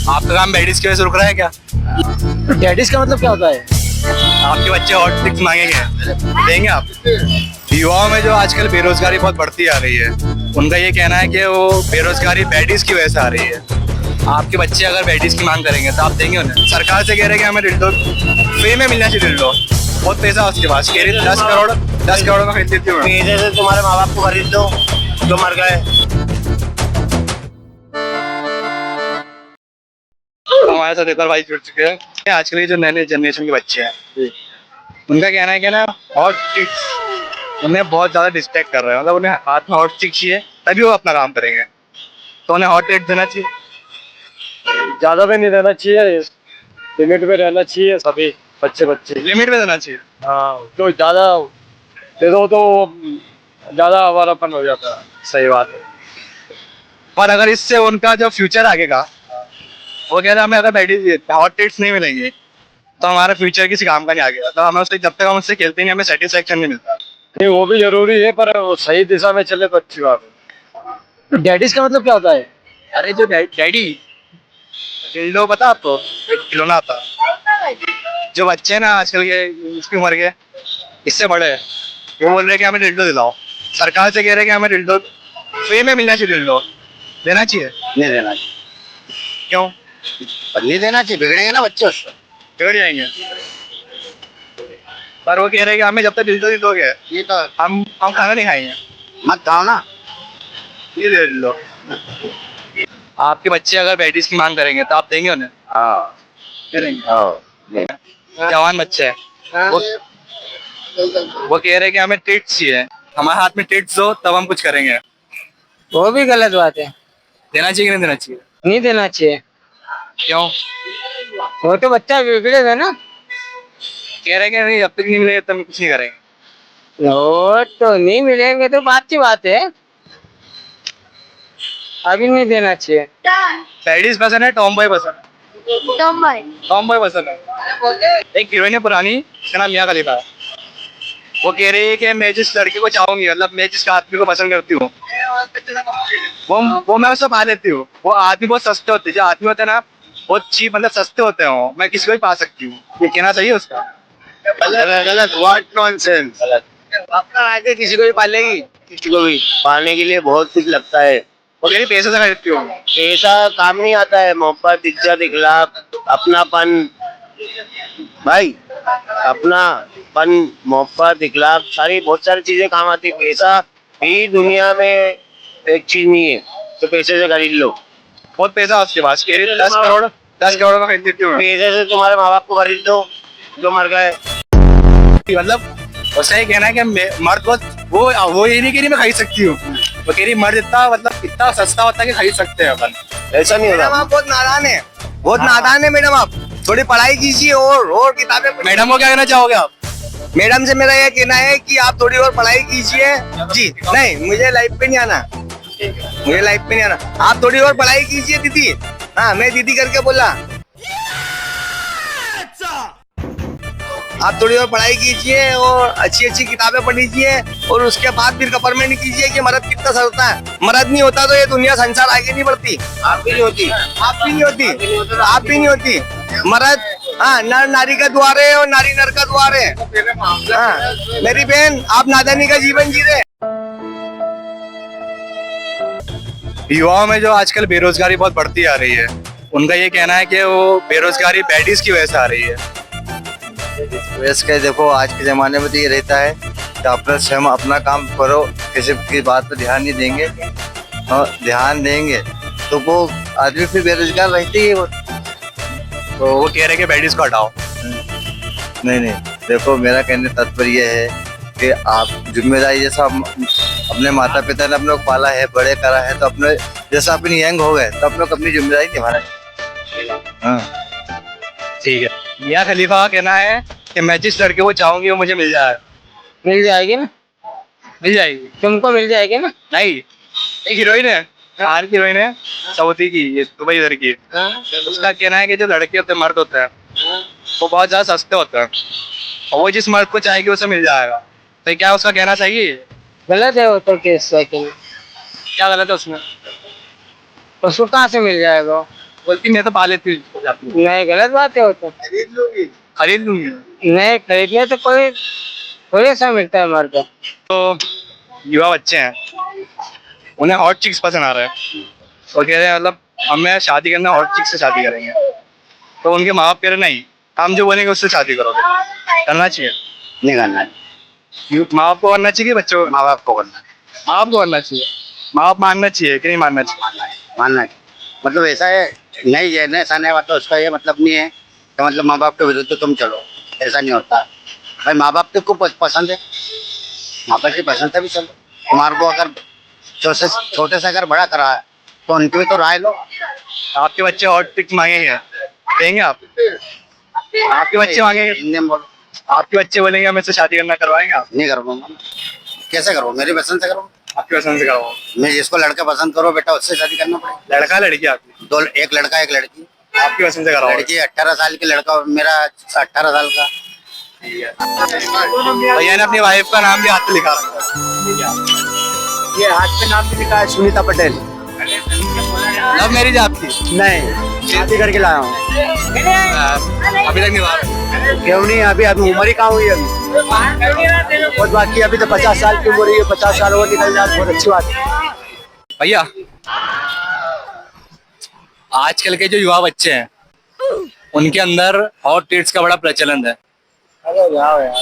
आपका काम बैडिस की वजह से रुक रहा है क्या? डैडिस का मतलब क्या होता है? आपके बच्चे हॉट टिक्स मांगेंगे, देंगे आप? युवाओं में जो आजकल बेरोजगारी बहुत बढ़ती आ रही है, उनका ये कहना है कि वो बेरोजगारी बैडिस की वजह से आ रही है। आपके बच्चे अगर बैडिस की मांग करेंगे तो आप देंगे उन्हें? सरकार से कह रहे हैं कि हमें डिल्डो फ्री में मिलना चाहिए, डिल्डो बहुत पैसा उसके पास, कह रही 10 करोड़ में खरीद लेती हूँ। पैसे से तुम्हारे माँ बाप को खरीद दो जो मर गए। हमारे साथ एक और भाई जुड़ चुके हैं। आजकल के जो नए नए जनरेशन के बच्चे हैं, उनका कहना है कि ना हॉट चिक्स उन्हें बहुत ज्यादा डिस्ट्रैक्ट कर रहे हैं, मतलब उन्हें हाथ में हॉट चिक्स चाहिए तभी वो अपना काम करेंगे। तो उन्हें हॉट रेट देना चाहिए? ज्यादा भी नहीं देना चाहिए, लिमिट में रहना चाहिए सभी बच्चे। लिमिट में देना चाहिए। हाँ, तो ज्यादा दे दो तो ज्यादा हमारापन हो जाता है। सही बात है। पर अगर इससे उनका जो फ्यूचर आगे का, वो कह रहे हैं हमें अगर हॉट रेट्स नहीं मिलेंगे तो हमारा फ्यूचर किसी काम का नहीं आएगा, तो हमें उससे जब तक हम उससे खेलते नहीं हमें सेटिस्फेक्शन नहीं मिलता। नहीं, वो भी जरूरी है पर वो सही दिशा में चले तो अच्छी बात है। डैडिस का मतलब क्या होता है? अरे जो डैडी डिल्डो पता आपको, एक खिलौना आता जो बच्चे हैं ना आजकल के इसकी उम्र के, इससे बड़े हैं, वो बोल रहे हैं कि हमें डिल्डो दिलाओ। सरकार से कह रहे हैं कि हमें डिल्डो फ्री में मिलना चाहिए, डिल्डो देना चाहिए? नहीं देना चाहिए। क्यों? पर नहीं देना चाहिए, बिगड़ेंगे ना बच्चे उससे। बिगड़ जाएंगे। पर वो कह रहे हैं कि हमें जब तक डिल्डो नहीं दोगे ये तो हम खाना नहीं खाएंगे। मत खाओ ना। ये दे लो। आपके बच्चे अगर बैटिस की मांग करेंगे तो आप देंगे उन्हें? हाँ करेंगे। जवान बच्चे हैं, वो कह रहे हैं कि हमें ट्रीट्स चाहिए, हमारे हाथ में ट्रीट्स दो तब हम कुछ करेंगे। वो भी गलत बात है, देना चाहिए कि नहीं देना चाहिए? नहीं देना चाहिए। क्यों? वो तो बच्चा बिगड़ेगा ना। कह रहे हैं कि नहीं जब तक नहीं मिलेगा तब हम कुछ नहीं करेंगे। वो तो नहीं मिलेंगे तो बात की बात है, अभी नहीं देना चाहिए। बैटिस पसंद है, टॉम बॉय पसंद है? टॉम बॉय पसंद है। एक हीरोइन है पुरानी, उसका नाम मिया खलीफा है। वो कह रही है कि मैं जिस लड़के को चाहूंगी, मतलब मैं जिस आदमी को पसंद करती हूँ, वो मैं उसको पा लेती हूँ। वो आदमी बहुत सस्ते होते हैं, जो आदमी होते हैं ना बहुत चीप, मतलब सस्ते होते हैं, मैं किसी को भी पा सकती हूँ। ये कहना चाहिए उसका? गलत, व्हाट नॉनसेंस। गलत। अपना आके किसी को भी पालेगी? किसी को भी पाने के लिए बहुत कुछ लगता है। वो कह रही पैसे से खरीदती हूँ। पैसा काम नहीं आता है, मोहब्बत, इज्जत, इखलाक, अपनापन भाई, अपनापन, मोहब्बत, इखलाक, सारी बहुत सारी चीजें काम आती है। पैसा भी दुनिया में एक चीज नहीं है तो पैसे से खरीद लो। बहुत पैसा उसके पास, कह रही 10 करोड़ में खरीद लेती हूँ। पैसे से तुम्हारे माँ बाप को खरीद दो जो मर गए। मतलब उसका ये कहना है कि मर्द वो ये नहीं कह रही मैं खरीद सकती हूँ, वो कह रही मर्द इतना मतलब इतना सस्ता होता है कि खरीद सकते हैं अपन। ऐसा नहीं होता। आप बहुत नादान है, बहुत नादान है मैडम। आप थोड़ी पढ़ाई कीजिए और किताबें पढ़िए। मैडम को क्या कहना चाहोगे आप? मैडम से मेरा यह कहना है कि आप थोड़ी और पढ़ाई कीजिए। जी नहीं, मुझे लाइफ पे नहीं आना, मुझे लाइफ पे नहीं आना। आप थोड़ी और पढ़ाई कीजिए दीदी। हाँ, मैं दीदी करके बोला। आप थोड़ी और पढ़ाई कीजिए और अच्छी अच्छी किताबें पढ़ीजिए और उसके बाद फिर कपरमेंट कीजिए कि मर्द कितना सस्ता है। मर्द नहीं होता तो ये दुनिया संसार आगे नहीं बढ़ती। आप भी नहीं होती, आप भी नहीं होती, आप भी नहीं होती। मर्द हाँ नर नारी का द्वार है और नारी नर का द्वार है। हाँ मेरी बहन, आप नादानी का जीवन जी रहे। युवाओं में जो आजकल बेरोजगारी बहुत बढ़ती आ रही है, उनका ये कहना है कि वो बेरोजगारी बैडिस की वजह से आ रही है। वैसे देखो आज के ज़माने में तो ये रहता है कि अपना स्वयं अपना काम करो, किसी की बात पर ध्यान नहीं देंगे और ध्यान देंगे तो वो आदमी फिर बेरोजगार रहते ही है वो। तो वो कह रहे हैं कि बैडिस को हटाओ। नहीं, देखो मेरा कहने का तात्पर्य ये है कि आप जिम्मेदारी जैसा अपने माता पिता ने अपने को पाला है, बड़े करा है, तो अपने जैसा अपनी यंग हो गए तो अपने को अपनी जिम्मेदारी निभाना चाहिए। हाँ ठीक है। मिया खलीफा का कहना है कि मैं जिस लड़के को चाहूंगी वो मुझे मिल जाए। मिल जाएगी ना, मिल जाएगी? तुमको मिल जाएगी ना। नहीं, एक हीरोइन है, बाहर की हीरोइन है, सऊदी की, ये दुबई इधर की। उसका कहना है कि जो लड़के होते हैं, मर्द होते हैं, वो बहुत ज्यादा सस्ते होते हैं और वो जिस मर्द को चाहेगी उसे मिल जाएगा। तो क्या उसका कहना चाहिए? गलत है वो तो केस। क्या गलत है उसमें? उसको कहाँ से मिल जाएगा? बोलती मैं तो पा लेती हूँ। नहीं, गलत बात है वो तो। खरीद लूंगी। नहीं, खरीदने तो कोई थोड़े सा मिलता है हमारे को। तो युवा बच्चे हैं, उन्हें हॉट चिक्स पसंद आ रहा है, वो कह रहे हैं मतलब हमें शादी करना हॉट चिक्स से शादी करेंगे। तो उनके माँ बाप कह रहे नहीं, हम जो बोलेंगे उससे शादी करोगे। करना चाहिए? नहीं करना, माँ बाप को करना चाहिए, बच्चों को? माँ बाप को करना, माँ बाप को करना चाहिए। माँ बाप मानना चाहिए कि नहीं मानना चाहिए? मानना है। मतलब ऐसा है, नहीं है ना, ऐसा नहीं बात, तो उसका ये मतलब नहीं है कि मतलब माँ बाप के विरुद्ध तो तुम चलो, ऐसा नहीं होता भाई। माँ बाप तो को पसंद है, माँ बाप की पसंद है भी चलो। तुम्हारे को अगर छोटे से अगर बड़ा करा है तो उनकी भी तो राय लो। आपके बच्चे हॉट चिक्स मांगेंगे, देंगे आप? आपके बच्चे मांगेंगे, हिंदी में बोलो। आपके बच्चे बोलेंगे हमें से शादी करना, करवाएंगे आप? नहीं करूँगा, कैसे करूँ, मेरी पसंद से करूँ। आपकी पसंद से करवाओ। मैं जिसको लड़का पसंद करो बेटा उससे शादी करना पड़ेगा। लड़का लड़की आपकी? दो, एक लड़का एक लड़की। आपकी पसंद से कराओ। लड़की 18 साल की, लड़का मेरा 18 साल का। भैया ने अपनी वाइफ का नाम भी हाथ पे लिखा रखा है। ये हाथ पे नाम भी लिखा है, सुनीता पटेल। लव मैरिज आपकी? नहीं, शादी करके लाया हूँ। अभी तक नहीं हुआ? क्यों नहीं, अभी उम्र ही कहाँ हुई अभी, बहुत बाकी। अभी तो 50 साल की उम्र है, 50 साल और निकल जाए, बहुत अच्छी बात है। भैया, आजकल के जो युवा बच्चे हैं उनके अंदर हॉट टेट्स का बड़ा प्रचलन है। अरे जाओ यार।